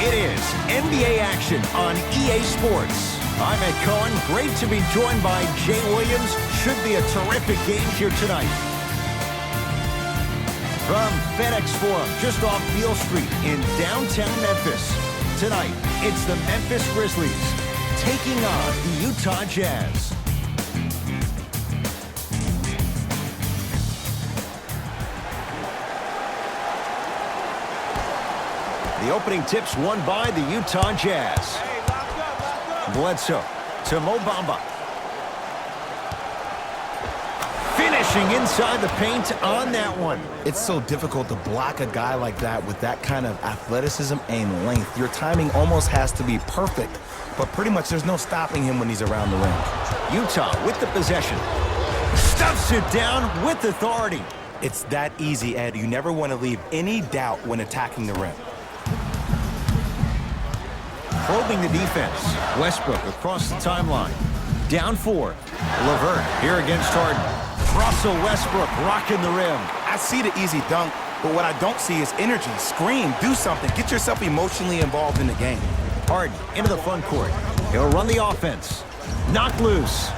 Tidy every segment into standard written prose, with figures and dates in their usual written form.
It is NBA action on EA Sports. I'm Ed Cohen. Great to be joined by Jay Williams. Should be a terrific game here tonight. From FedEx Forum, just off Beale Street in downtown Memphis. Tonight, it's the Memphis Grizzlies taking on the Utah Jazz. The opening tip's won by the Utah Jazz. Bledsoe to Mo Bamba. Finishing inside the paint on that one. It's so difficult to block a guy like that with that kind of athleticism and length. Your timing almost has to be perfect, but pretty much there's no stopping him when he's around the rim. Utah with the possession. Stuffs it down with authority. It's that easy, Ed. You never want to leave any doubt when attacking the rim. Probing the defense. Westbrook across the timeline. Down 4. LeVert here against Harden. Russell Westbrook rocking the rim. I see the easy dunk, but what I don't see is energy. Scream, do something. Get yourself emotionally involved in the game. Harden into the front court. He'll run the offense. Knock loose.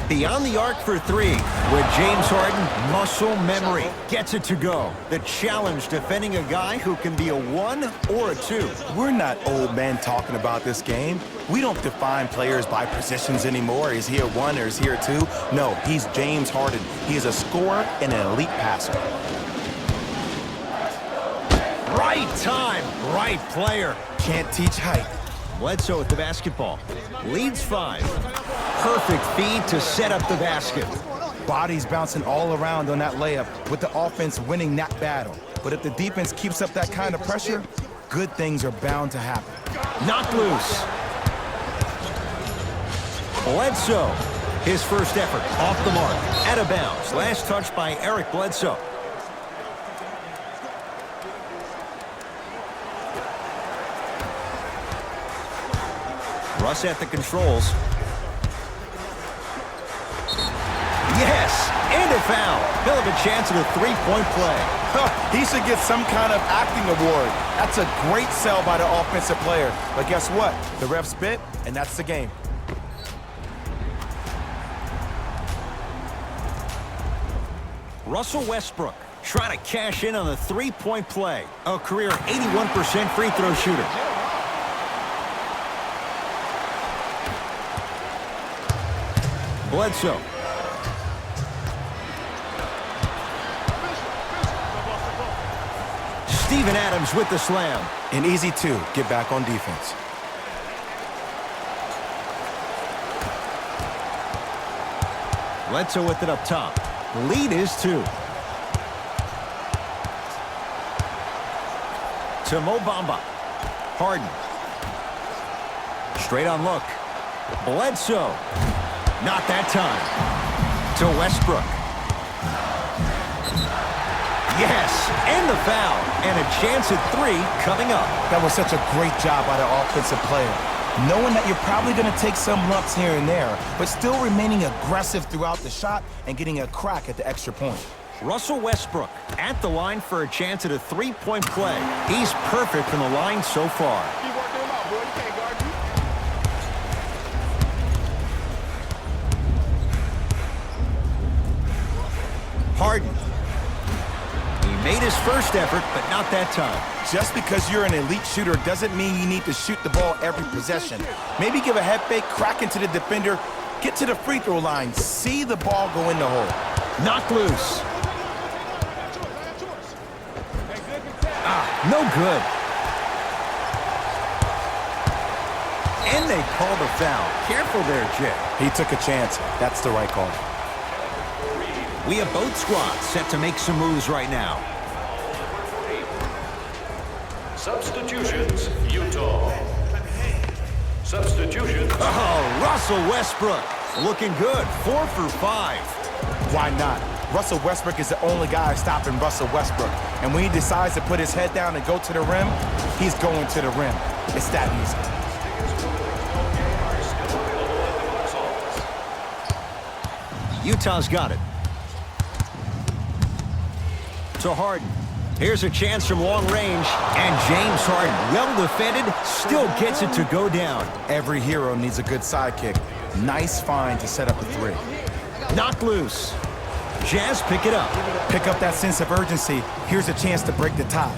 Beyond the arc for 3 with James Harden. Muscle memory gets it to go. The challenge defending a guy who can be a 1 or a 2. We're not old men talking about this game. We don't define players by positions anymore. Is he a 1 or is he a 2? No, he's James Harden. He is a scorer and an elite passer. Right time, right player. Can't teach height. Bledsoe with the basketball. Leads 5. Perfect feed to set up the basket. Bodies bouncing all around on that layup with the offense winning that battle. But if the defense keeps up that kind of pressure, good things are bound to happen. Knocked loose. Bledsoe. His first effort off the mark. Out of bounds. Last touch by Eric Bledsoe. Russ at the controls. Yes, and a foul. He'll have a chance at a 3-point play. He should get some kind of acting award. That's a great sell by the offensive player. But guess what? The ref spit, and that's the game. Russell Westbrook trying to cash in on the 3-point play. A career 81% free throw shooter. Bledsoe. Steven Adams with the slam. An easy 2. Get back on defense. Bledsoe with it up top. Lead is 2. To Mo Bamba. Harden. Straight on look. Bledsoe. Not that time. To Westbrook. Yes, and the foul. And a chance at 3 coming up. That was such a great job by the offensive player. Knowing that you're probably going to take some lumps here and there, but still remaining aggressive throughout the shot and getting a crack at the extra point. Russell Westbrook at the line for a chance at a 3-point play. He's perfect from the line so far. Keep working him out, boy. You can't guard you. Harden. He made his first effort, but not that time. Just because you're an elite shooter doesn't mean you need to shoot the ball every possession. Maybe give a head fake, crack into the defender, get to the free throw line, see the ball go in the hole. Knocked loose. No good. And they called a foul. Careful there, Jay. He took a chance. That's the right call. We have both squads set to make some moves right now. Substitutions, Utah. Substitutions. Oh, Russell Westbrook. Looking good. 4 for 5. Why not? Russell Westbrook is the only guy stopping Russell Westbrook. And when he decides to put his head down and go to the rim, he's going to the rim. It's that easy. Utah's got it. To Harden. Here's a chance from long range, and James Harden, well defended, still gets it to go down. Every hero needs a good sidekick. Nice find to set up a three. Knocked loose. Jazz pick it up. Pick up that sense of urgency. Here's a chance to break the tie.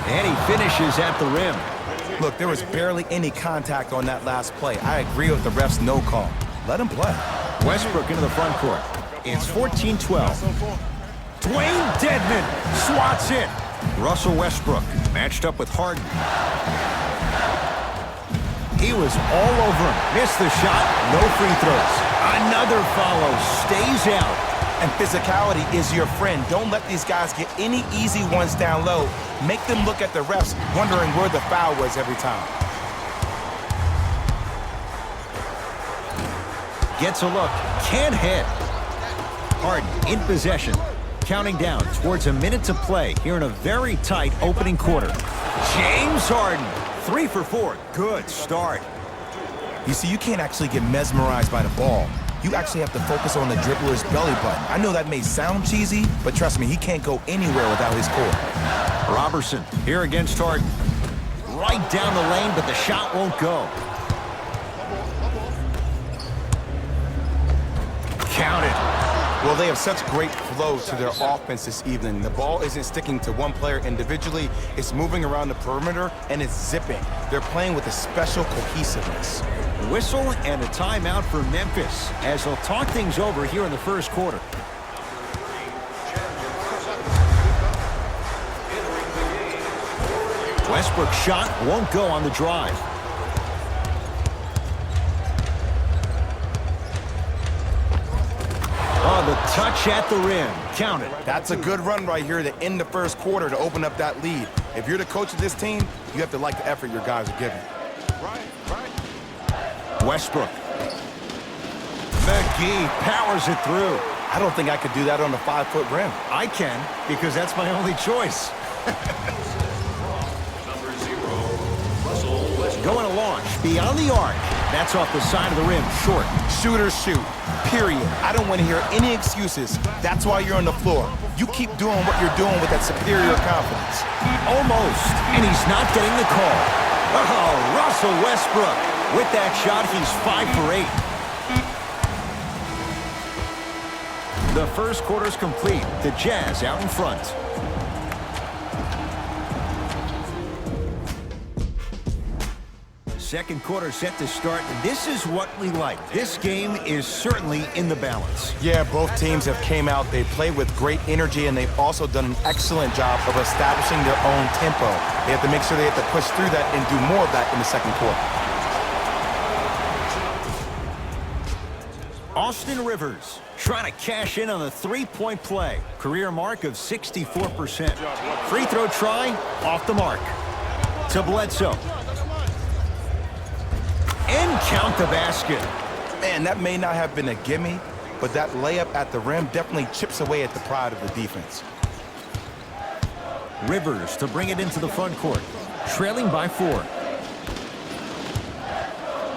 And he finishes at the rim. Look, there was barely any contact on that last play. I agree with the ref's no call. Let him play. Westbrook into the front court. It's 14-12. Dwayne Dedmon swats it. Russell Westbrook matched up with Harden. He was all over him. Missed the shot. No free throws. Another follow. Stays out. And physicality is your friend. Don't let these guys get any easy ones down low. Make them look at the refs, wondering where the foul was every time. Gets a look. Can't hit. Harden in possession. Counting down towards a minute to play here in a very tight opening quarter. James Harden, 3 for 4. Good start. You see, you can't actually get mesmerized by the ball. You actually have to focus on the dribbler's belly button. I know that may sound cheesy, but trust me, he can't go anywhere without his core. Robertson here against Harden. Right down the lane, but the shot won't go. Counted. Well, they have such great flow to their offense this evening. The ball isn't sticking to one player individually. It's moving around the perimeter, and it's zipping. They're playing with a special cohesiveness. Whistle and a timeout for Memphis as they'll talk things over here in the first quarter. Westbrook's shot won't go on the drive. Oh, the touch at the rim. Counted. That's a good run right here to end the first quarter to open up that lead. If you're the coach of this team, you have to like the effort your guys are giving. Westbrook. McGee powers it through. I don't think I could do that on a 5-foot rim. I can, because that's my only choice. Going to launch beyond the arc. That's off the side of the rim, short. Shooters shoot, period. I don't want to hear any excuses. That's why you're on the floor. You keep doing what you're doing with that superior confidence. Almost, and he's not getting the call. Oh, Russell Westbrook. With that shot, he's 5 for 8. The first quarter's complete. The Jazz out in front. Second quarter set to start. This is what we like. This game is certainly in the balance. Yeah, both teams have came out. They played with great energy, and they've also done an excellent job of establishing their own tempo. They have to make sure they have to push through that and do more of that in the second quarter. Austin Rivers trying to cash in on the three-point play. Career mark of 64%. Free throw try, off the mark. To Bledsoe. And count the basket. Man, that may not have been a gimme, but that layup at the rim definitely chips away at the pride of the defense. Rivers to bring it into the front court. Trailing by 4.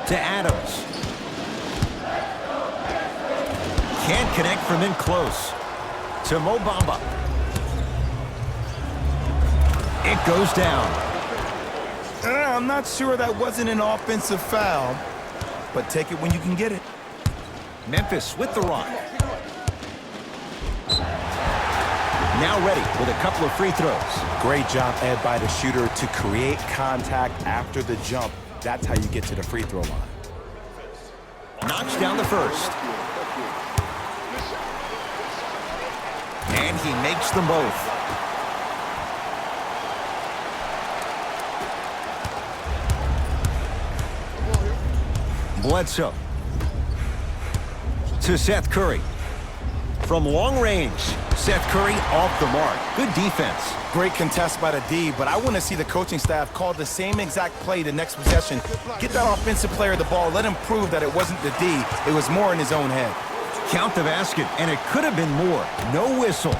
To Adams. Can't connect from in close. To Mo Bamba. It goes down. I'm not sure that wasn't an offensive foul, but take it when you can get it. Memphis with the rock. Now ready with a couple of free throws. Great job, Ed, by the shooter to create contact after the jump. That's how you get to the free throw line. Knocks down the first. And he makes them both. Bledsoe. To Seth Curry. From long range, Seth Curry off the mark. Good defense. Great contest by the D, but I want to see the coaching staff call the same exact play the next possession. Get that offensive player the ball. Let him prove that it wasn't the D. It was more in his own head. Count the basket, and it could have been more. No whistle.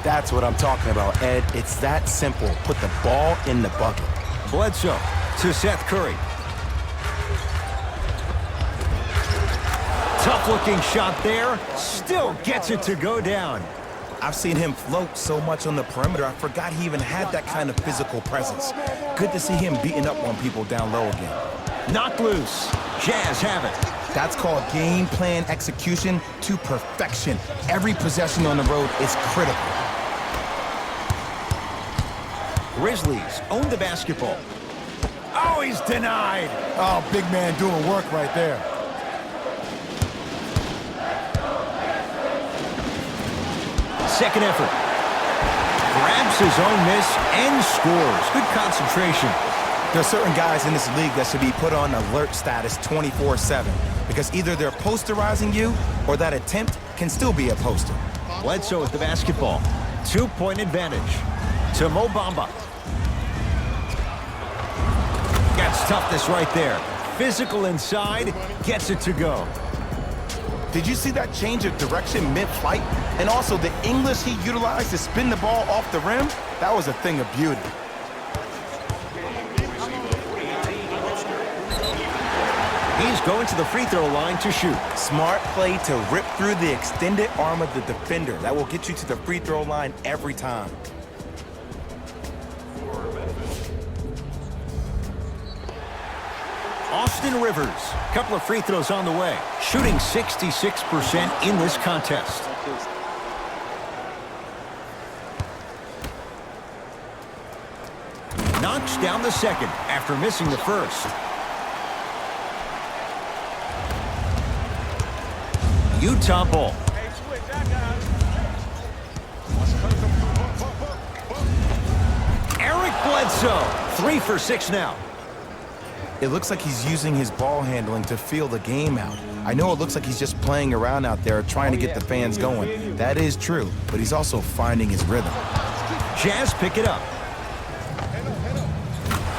That's what I'm talking about, Ed. It's that simple. Put the ball in the bucket. Bledsoe to Seth Curry. Tough-looking shot there. Still gets it to go down. I've seen him float so much on the perimeter, I forgot he even had that kind of physical presence. Good to see him beating up on people down low again. Knocked loose. Jazz have it. That's called game plan execution to perfection. Every possession on the road is critical. Grizzlies own the basketball. Oh, he's denied. Oh, big man doing work right there. Second effort. Grabs his own miss and scores. Good concentration. There are certain guys in this league that should be put on alert status 24/7 because either they're posterizing you or that attempt can still be a poster. Bledsoe with the basketball. 2-point advantage to Mo Bamba. Gets toughness right there. Physical inside, gets it to go. Did you see that change of direction mid-flight? And also the English he utilized to spin the ball off the rim? That was a thing of beauty. He's going to the free throw line to shoot. Smart play to rip through the extended arm of the defender. That will get you to the free throw line every time. Austin Rivers, couple of free throws on the way. Shooting 66% in this contest. Knocks down the second after missing the first. Utah ball. Eric Bledsoe, 3 for 6 now. It looks like he's using his ball handling to feel the game out. I know it looks like he's just playing around out there trying to get the fans going. That is true, but he's also finding his rhythm. Jazz pick it up.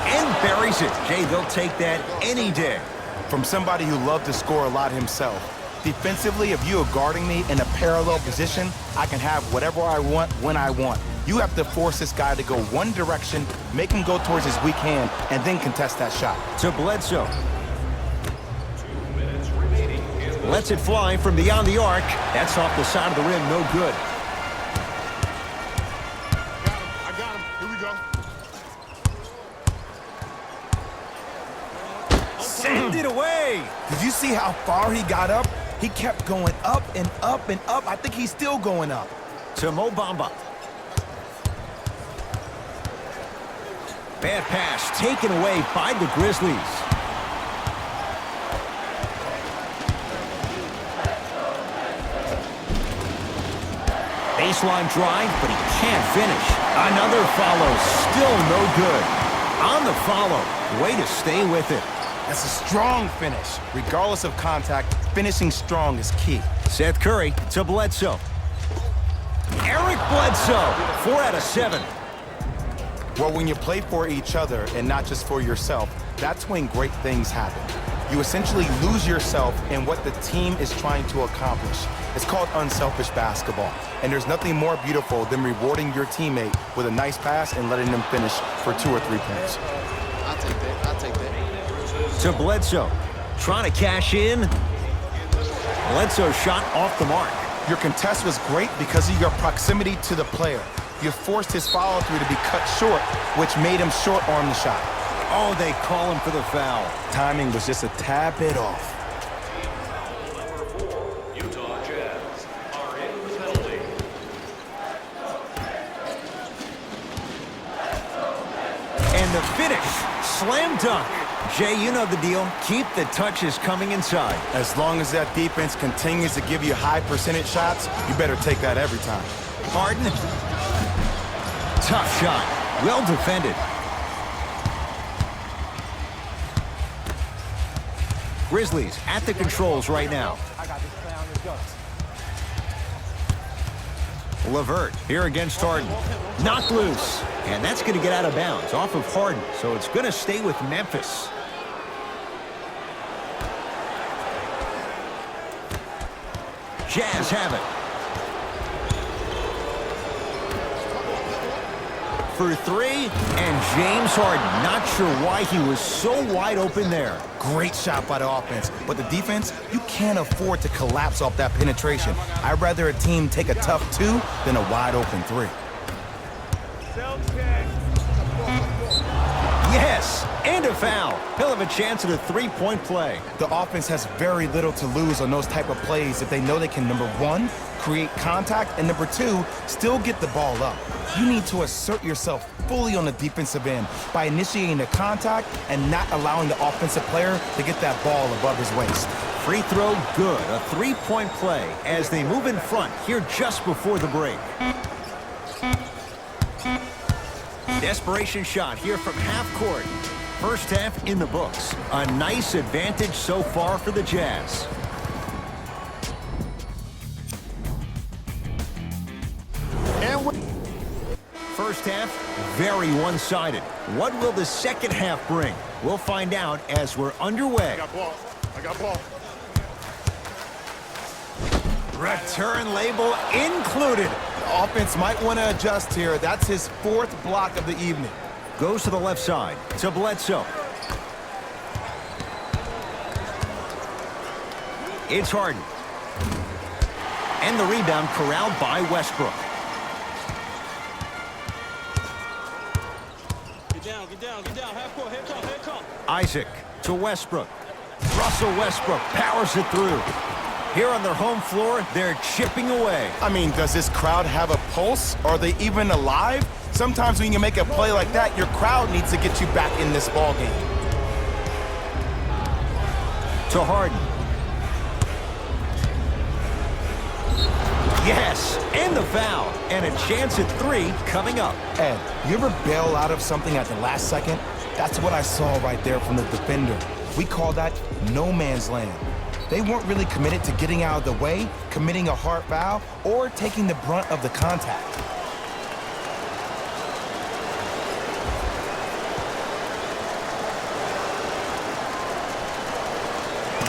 And buries it. Jay, they'll take that any day. From somebody who loved to score a lot himself, defensively, if you are guarding me in a parallel position, I can have whatever I want when I want. You have to force this guy to go one direction, make him go towards his weak hand, and then contest that shot. To Bledsoe. Lets it fly from beyond the arc. That's off the side of the rim, no good. I got him. Here we go. Send it away. Did you see how far he got up? He kept going up and up and up. I think he's still going up. To Mo Bamba. Bad pass taken away by the Grizzlies. Baseline drive, but he can't finish. Another follow, still no good. On the follow, way to stay with it. That's a strong finish. Regardless of contact, finishing strong is key. Seth Curry to Bledsoe. Eric Bledsoe, 4 out of 7. Well, when you play for each other and not just for yourself, that's when great things happen. You essentially lose yourself in what the team is trying to accomplish. It's called unselfish basketball. And there's nothing more beautiful than rewarding your teammate with a nice pass and letting them finish for 2 or 3 points. I'll take that. I'll take that. To Bledsoe, trying to cash in. Bledsoe shot off the mark. Your contest was great because of your proximity to the player. You forced his follow-through to be cut short, which made him short-arm the shot. Oh, they call him for the foul. Timing was just a tad bit off. Number 4, Utah Jazz are in the penalty. And the finish, slam dunk. Jay, you know the deal. Keep the touches coming inside. As long as that defense continues to give you high percentage shots, you better take that every time. Harden. Tough shot. Well defended. Grizzlies at the controls right now. LeVert here against Harden. Knocked loose. And that's going to get out of bounds off of Harden. So it's going to stay with Memphis. Jazz have it. for three, and James Harden, not sure why he was so wide open there. Great shot by the offense, but the defense, you can't afford to collapse off that penetration. I'd rather a team take a tough two than a wide open three. Yes, and a foul. He'll have a chance at a three-point play. The offense has very little to lose on those type of plays if they know they can, number one, create contact, and number two, still get the ball up. You need to assert yourself fully on the defensive end by initiating the contact and not allowing the offensive player to get that ball above his waist. Free throw good. A three-point play as they move in front here just before the break. Desperation shot here from half court. First half in the books. A nice advantage so far for the Jazz. First half, very one-sided. What will the second half bring? We'll find out as we're underway. I got ball. I got ball. Return label included. The offense might want to adjust here. That's his fourth block of the evening. Goes to the left side to Bledsoe. It's Harden. And the rebound corralled by Westbrook. Get down. Half court, head come. Isaac to Westbrook. Russell Westbrook powers it through. Here on their home floor, they're chipping away. I mean, does this crowd have a pulse? Are they even alive? Sometimes when you make a play like that, your crowd needs to get you back in this ball game. To Harden. Yes, and the foul. And a chance at three coming up. Ed, you ever bail out of something at the last second? That's what I saw right there from the defender. We call that no man's land. They weren't really committed to getting out of the way, committing a hard foul, or taking the brunt of the contact.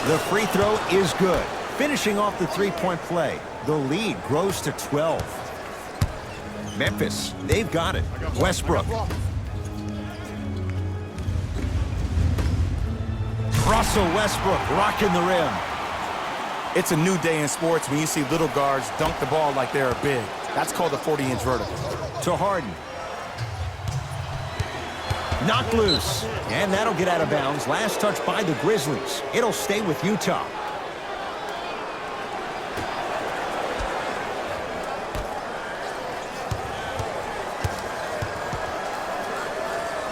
The free throw is good. Finishing off the three-point play. The lead grows to 12. Memphis, they've got it. Westbrook. Russell Westbrook rocking the rim. It's a new day in sports when you see little guards dunk the ball like they're big. That's called a 40-inch vertical. To Harden. Knocked loose. And that'll get out of bounds. Last touch by the Grizzlies. It'll stay with Utah.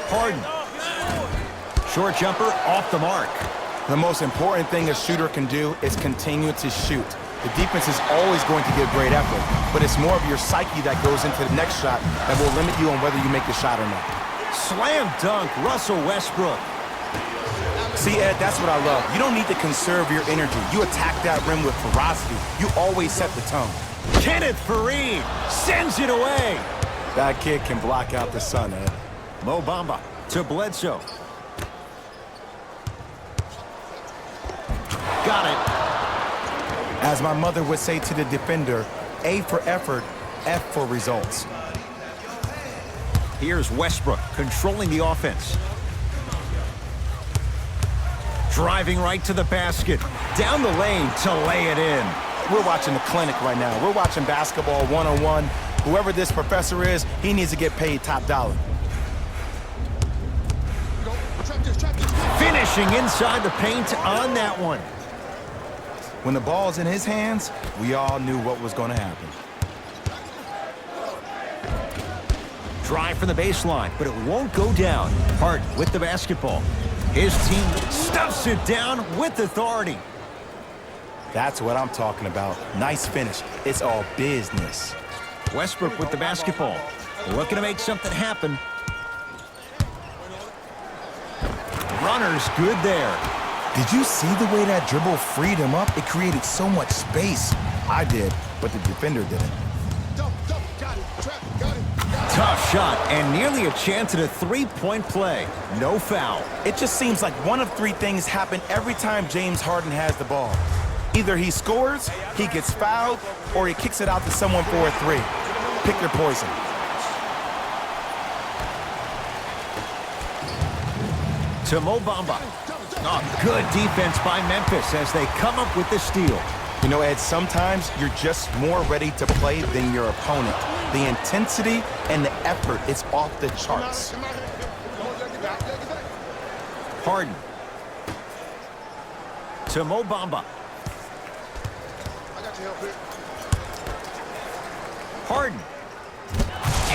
Harden. Short jumper off the mark. The most important thing a shooter can do is continue to shoot. The defense is always going to give great effort, but it's more of your psyche that goes into the next shot that will limit you on whether you make the shot or not. Slam dunk, Russell Westbrook. See, Ed, that's what I love. You don't need to conserve your energy. You attack that rim with ferocity. You always set the tone. Kenneth Faried sends it away. That kid can block out the sun, Ed. Mo Bamba to Bledsoe. Got it. As my mother would say to the defender, A for effort, F for results. Here's Westbrook controlling the offense. Driving right to the basket. Down the lane to lay it in. We're watching the clinic right now. We're watching basketball one-on-one. Whoever this professor is, he needs to get paid top dollar. Finishing inside the paint on that one. When the ball's in his hands, we all knew what was going to happen. Drive from the baseline, but it won't go down. Harden with the basketball. His team stuffs it down with authority. That's what I'm talking about. Nice finish. It's all business. Westbrook with the basketball. Looking to make something happen. Runner's good there. Did you see the way that dribble freed him up? It created so much space. I did, but the defender didn't. Tough shot and nearly a chance at a three-point play. No foul. It just seems like one of three things happen every time James Harden has the ball. Either he scores, he gets fouled, or he kicks it out to someone for a three. Pick your poison. To Mo Bamba. Oh, good defense by Memphis as they come up with the steal. You know, Ed, sometimes you're just more ready to play than your opponent. The intensity and the effort is off the charts. Harden. To Mo Bamba. Harden.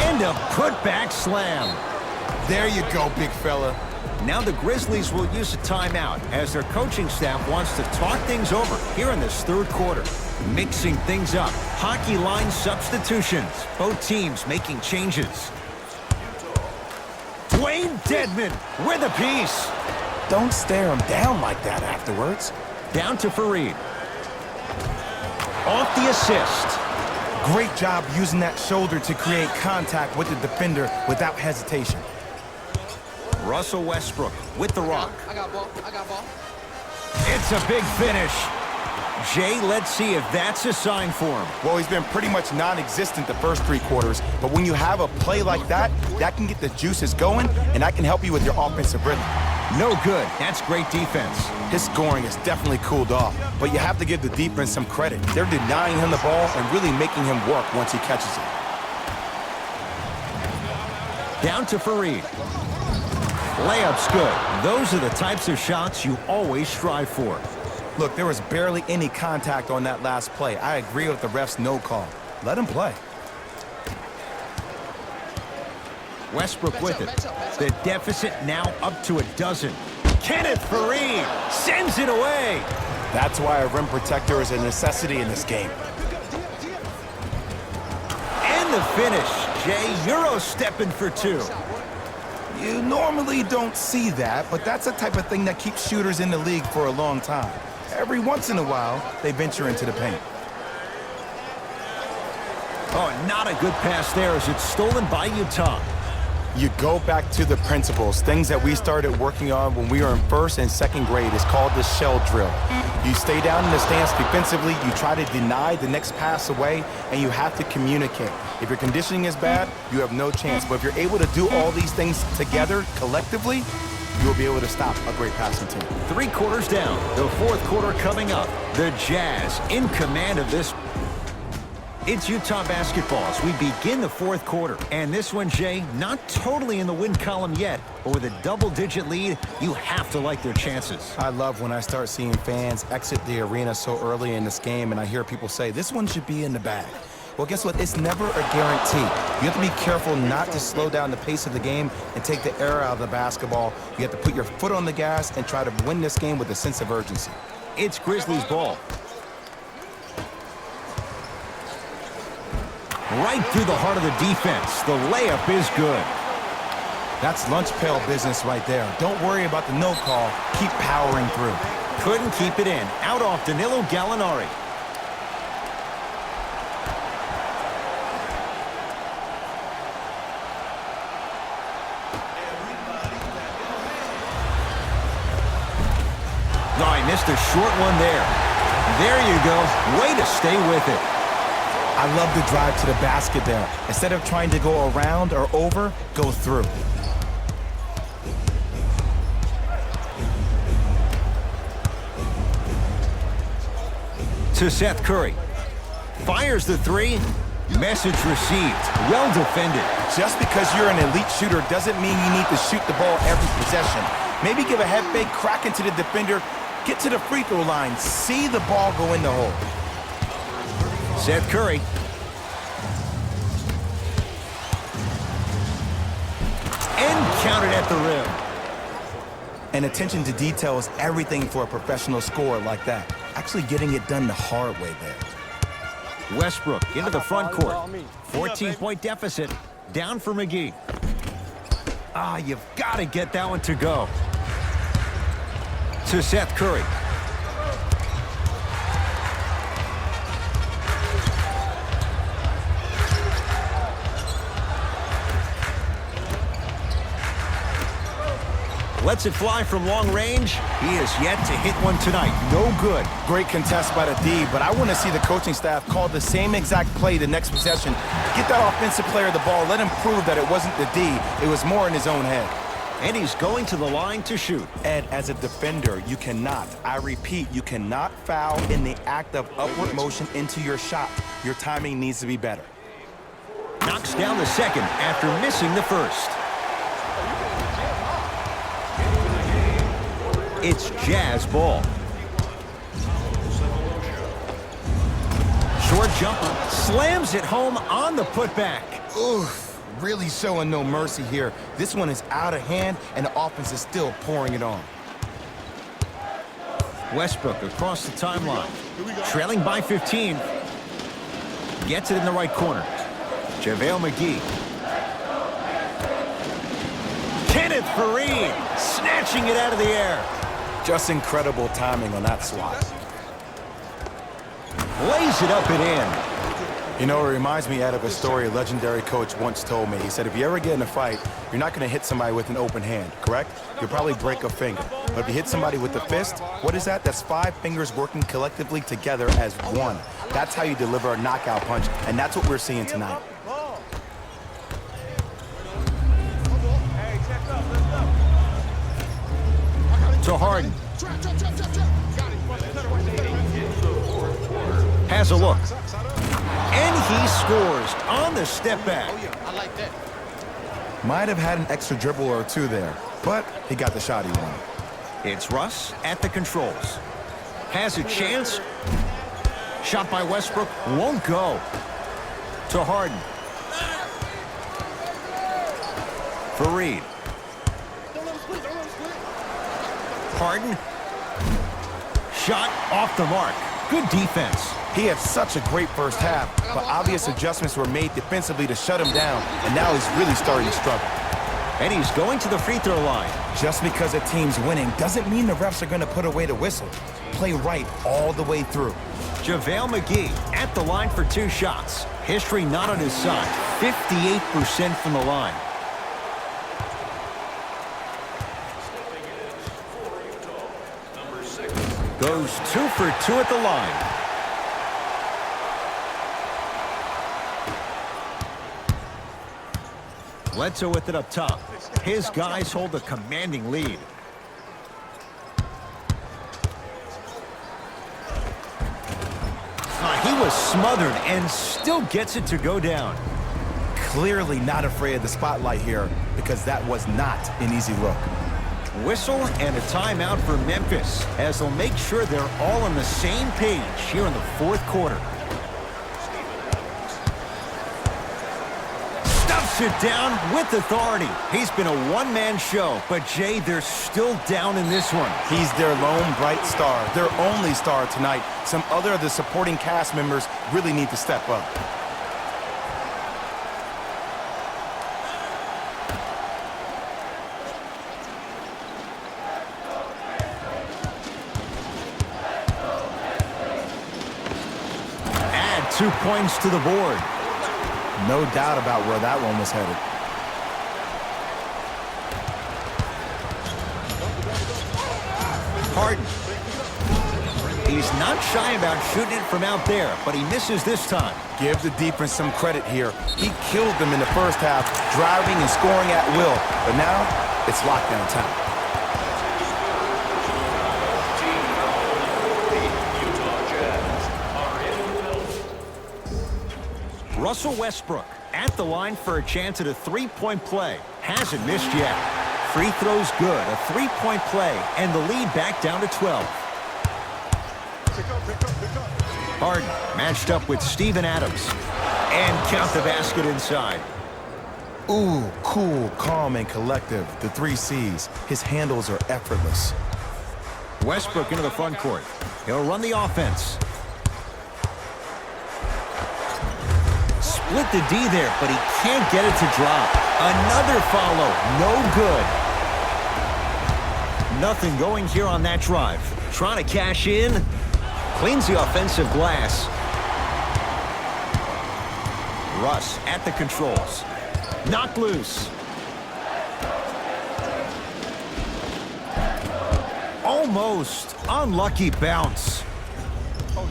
And a putback slam. There you go, big fella. Now the Grizzlies will use a timeout as their coaching staff wants to talk things over here in this third quarter. Mixing things up. Hockey line substitutions. Both teams making changes. Dwayne Dedmon with a piece. Don't stare him down like that afterwards. Down to Fareed. Off the assist. Great job using that shoulder to create contact with the defender without hesitation. Russell Westbrook with the rock. I got ball. It's a big finish. Jay, let's see if that's a sign for him. Well, he's been pretty much non-existent the first 3 quarters, but when you have a play like that, that can get the juices going, and that can help you with your offensive rhythm. No good. That's great defense. His scoring has definitely cooled off, but you have to give the defense some credit. They're denying him the ball and really making him work once he catches it. Down to Fareed. Layup's good. Those are the types of shots you always strive for. Look, there was barely any contact on that last play. I agree with the ref's no call. Let him play. Westbrook with it. The deficit now up to 12. Kenneth Fareed sends it away. That's why a rim protector is a necessity in this game. And the finish. Jay, Euro stepping for 2. You normally don't see that, but that's the type of thing that keeps shooters in the league for a long time. Every once in a while, they venture into the paint. Oh, not a good pass there as it's stolen by Utah. You go back to the principles, things that we started working on when we were in 1st and 2nd grade. It's called the shell drill. You stay down in the stance defensively, you try to deny the next pass away, and you have to communicate. If your conditioning is bad, you have no chance. But if you're able to do all these things together, collectively, you will be able to stop a great passing team. 3 quarters down, the 4th quarter coming up. The Jazz in command of this. It's Utah basketball as we begin the 4th quarter. And this one, Jay, not totally in the win column yet, but with a double-digit lead, you have to like their chances. I love when I start seeing fans exit the arena so early in this game, and I hear people say, this one should be in the bag. Well, guess what? It's never a guarantee. You have to be careful not to slow down the pace of the game and take the air out of the basketball. You have to put your foot on the gas and try to win this game with a sense of urgency. It's Grizzlies ball. Right through the heart of the defense. The layup is good. That's lunch pail business right there. Don't worry about the no call. Keep powering through. Couldn't keep it in. Out off Danilo Gallinari. No, I missed a short one there. There you go. Way to stay with it. I love the drive to the basket there. Instead of trying to go around or over, go through. To Seth Curry. Fires the 3. Message received. Well defended. Just because you're an elite shooter doesn't mean you need to shoot the ball every possession. Maybe give a head fake, crack into the defender, get to the free throw line, see the ball go in the hole. Seth Curry. And counted at the rim. And attention to detail is everything for a professional scorer like that. Actually getting it done the hard way there. Westbrook into the front court. 14-point deficit. Down for McGee. Ah, you've got to get that one to go. To Seth Curry. Lets it fly from long range. He has yet to hit one tonight. No good. Great contest by the D, but I want to see the coaching staff call the same exact play the next possession. Get that offensive player the ball. Let him prove that it wasn't the D. It was more in his own head. And he's going to the line to shoot. Ed, as a defender, you cannot, I repeat, you cannot foul in the act of upward motion into your shot. Your timing needs to be better. Knocks down the second after missing the first. It's Jazz ball. Short jumper, slams it home on the putback. Oof. Really showing no mercy here. This one is out of hand, and the offense is still pouring it on. Westbrook across the timeline. Trailing by 15. Gets it in the right corner. JaVale McGee. Kenneth Faried snatching it out of the air. Just incredible timing on that swat. Lays it up and in. You know, it reminds me, Ed, of a story a legendary coach once told me. He said, if you ever get in a fight, you're not going to hit somebody with an open hand, correct? You'll probably break a finger. But if you hit somebody with the fist, what is that? That's 5 fingers working collectively together as one. That's how you deliver a knockout punch, and that's what we're seeing tonight. To Harden. Has a look. And he scores on the step back. Might have had an extra dribble or two there, but he got the shot he wanted. It's Russ at the controls. Has a chance. Shot by Westbrook. Won't go. To Harden. Faried. Harden. Shot off the mark. Good defense. He had such a great first half, but obvious adjustments were made defensively to shut him down, and now he's really starting to struggle. And he's going to the free throw line. Just because a team's winning doesn't mean the refs are going to put away the whistle. Play right all the way through. JaVale McGee at the line for 2 shots. History not on his side. 58% from the line. Goes 2 for 2 at the line. Bledsoe with it up top. His guys hold a commanding lead. He was smothered and still gets it to go down. Clearly not afraid of the spotlight here, because that was not an easy look. Whistle and a timeout for Memphis as they'll make sure they're all on the same page here in the 4th quarter. Stuffs it down with authority. He's been a one-man show, but Jay, they're still down in this one. He's their lone bright star, their only star tonight. Some other of the supporting cast members really need to step up. Add 2 points to the board. No doubt about where that one was headed. Harden. He's not shy about shooting it from out there, but he misses this time. Give the defense some credit here. He killed them in the first half, driving and scoring at will. But now, it's lockdown time. Russell Westbrook at the line for a chance at a 3-point play. Hasn't missed yet. Free throws good, a 3-point play, and the lead back down to 12. Harden matched up with Steven Adams. And count the basket inside. Ooh, cool, calm, and collective. The 3 C's. His handles are effortless. Westbrook into the front court. He'll run the offense. Split the D there, but he can't get it to drop. Another follow. No good. Nothing going here on that drive. Trying to cash in. Cleans the offensive glass. Russ at the controls. Knocked loose. Almost unlucky bounce.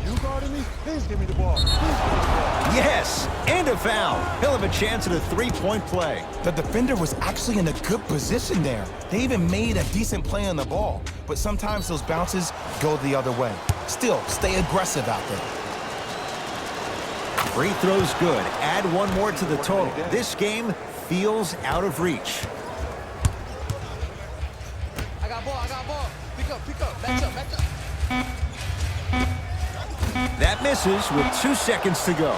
You guarding me? Please give me the ball. Please give me the ball. Yes, and a foul. He'll have a chance at a three-point play. The defender was actually in a good position there. They even made a decent play on the ball, but sometimes those bounces go the other way. Still, stay aggressive out there. Free throw's good. Add one more to the total. This game feels out of reach. I got ball. Pick up. Match up. That misses with 2 seconds to go.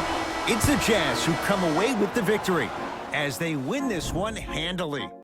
It's the Jazz who come away with the victory as they win this one handily.